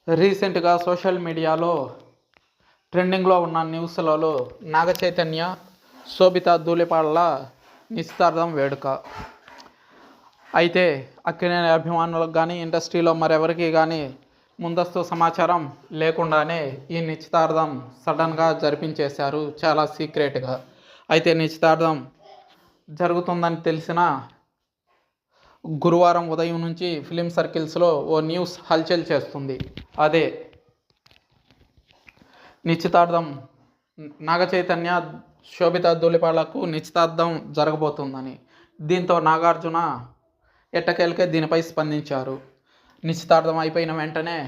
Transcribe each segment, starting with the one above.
రీసెంట్గా సోషల్ మీడియాలో ట్రెండింగ్లో ఉన్న న్యూస్లలో నాగ చైతన్య శోభిత ధూళిపాళ్ల నిశ్చితార్థం వేడుక. అయితే అక్కినేని అభిమానులకు కానీ ఇండస్ట్రీలో మరెవరికి కానీ ముందస్తు సమాచారం లేకుండానే ఈ నిశ్చితార్థం సడన్గా జరిపించేశారు, చాలా సీక్రెట్గా. అయితే నిశ్చితార్థం జరుగుతుందని తెలిసిన గురువారం ఉదయం నుంచి ఫిలిం సర్కిల్స్లో ఓ న్యూస్ హల్చల్ చేస్తుంది. అదే నిశ్చితార్థం నాగ చైతన్య శోభిత ధూళిపాళ్లకు నిశ్చితార్థం జరగబోతుందని. దీంతో నాగార్జున ఎట్టకేలకే దీనిపై స్పందించారు. నిశ్చితార్థం అయిపోయిన వెంటనే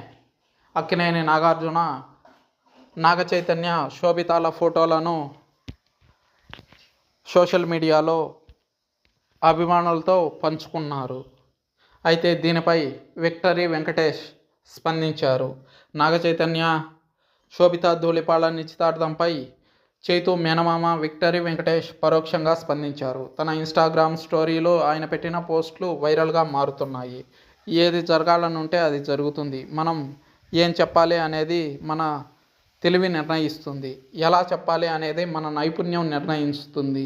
అక్కినేని నాగార్జున నాగ చైతన్య శోభితాల ఫోటోలను సోషల్ మీడియాలో అభిమానులతో పంచుకున్నారు. అయితే దీనిపై విక్టరీ వెంకటేష్ స్పందించారు. నాగ చైతన్య శోభిత ధూళిపాళ్ల నిశ్చితార్థంపై చైతు మేనమామ విక్టరీ వెంకటేష్ పరోక్షంగా స్పందించారు. తన ఇన్స్టాగ్రామ్ స్టోరీలో ఆయన పెట్టిన పోస్టులు వైరల్గా మారుతున్నాయి. ఏది జరగాలనుంటే అది జరుగుతుంది. మనం ఏం చెప్పాలి అనేది మన తెలివి నిర్ణయిస్తుంది. ఎలా చెప్పాలి అనేది మన నైపుణ్యం నిర్ణయిస్తుంది.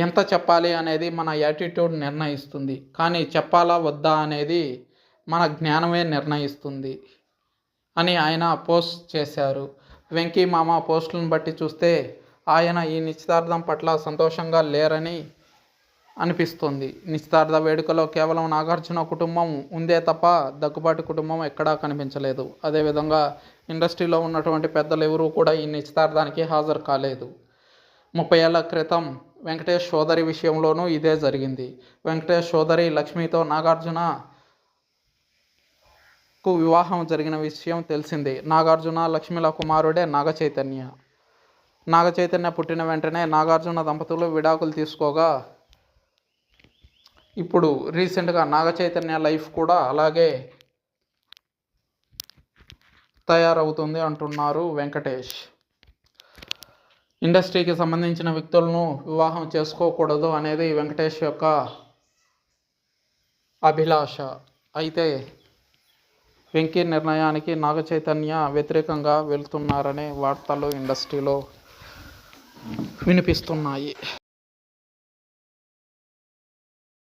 ఎంత చెప్పాలి అనేది మన యాటిట్యూడ్ నిర్ణయిస్తుంది. కానీ చెప్పాలా వద్దా అనేది మన జ్ఞానమే నిర్ణయిస్తుంది అని ఆయన పోస్ట్ చేశారు. వెంకీ మామ పోస్టులను బట్టి చూస్తే ఆయన ఈ నిశ్చితార్థం పట్ల సంతోషంగా లేరని అనిపిస్తుంది. నిశ్చితార్థ వేడుకలో కేవలం నాగార్జున కుటుంబం ఉందే తప్ప దగ్గుబాటి కుటుంబం ఎక్కడా కనిపించలేదు. అదేవిధంగా ఇండస్ట్రీలో ఉన్నటువంటి పెద్దలు ఎవరూ కూడా ఈ నిశ్చితార్థానికి హాజరు కాలేదు. 30 ఏళ్ల క్రితం వెంకటేష్ సోదరి విషయంలోనూ ఇదే జరిగింది. వెంకటేష్ సోదరి లక్ష్మితో నాగార్జునకు వివాహం జరిగిన విషయం తెలిసిందే. నాగార్జున లక్ష్మిల కుమారుడే నాగ చైతన్య. నాగ చైతన్య పుట్టిన వెంటనే నాగార్జున దంపతులు విడాకులు తీసుకోగా ఇప్పుడు రీసెంట్గా నాగ చైతన్య లైఫ్ కూడా అలాగే తయారవుతుంది అంటున్నారు వెంకటేష్. ఇండస్ట్రీకి సంబంధించిన వ్యక్తులను వివాహం చేసుకోకూడదు అనేది వెంకటేష్ యొక్క అభిలాష. అయితే వెంకీ నిర్ణయానికి నాగ చైతన్య వ్యతిరేకంగా వెళ్తున్నారనే వార్తలు ఇండస్ట్రీలో వినిపిస్తున్నాయి.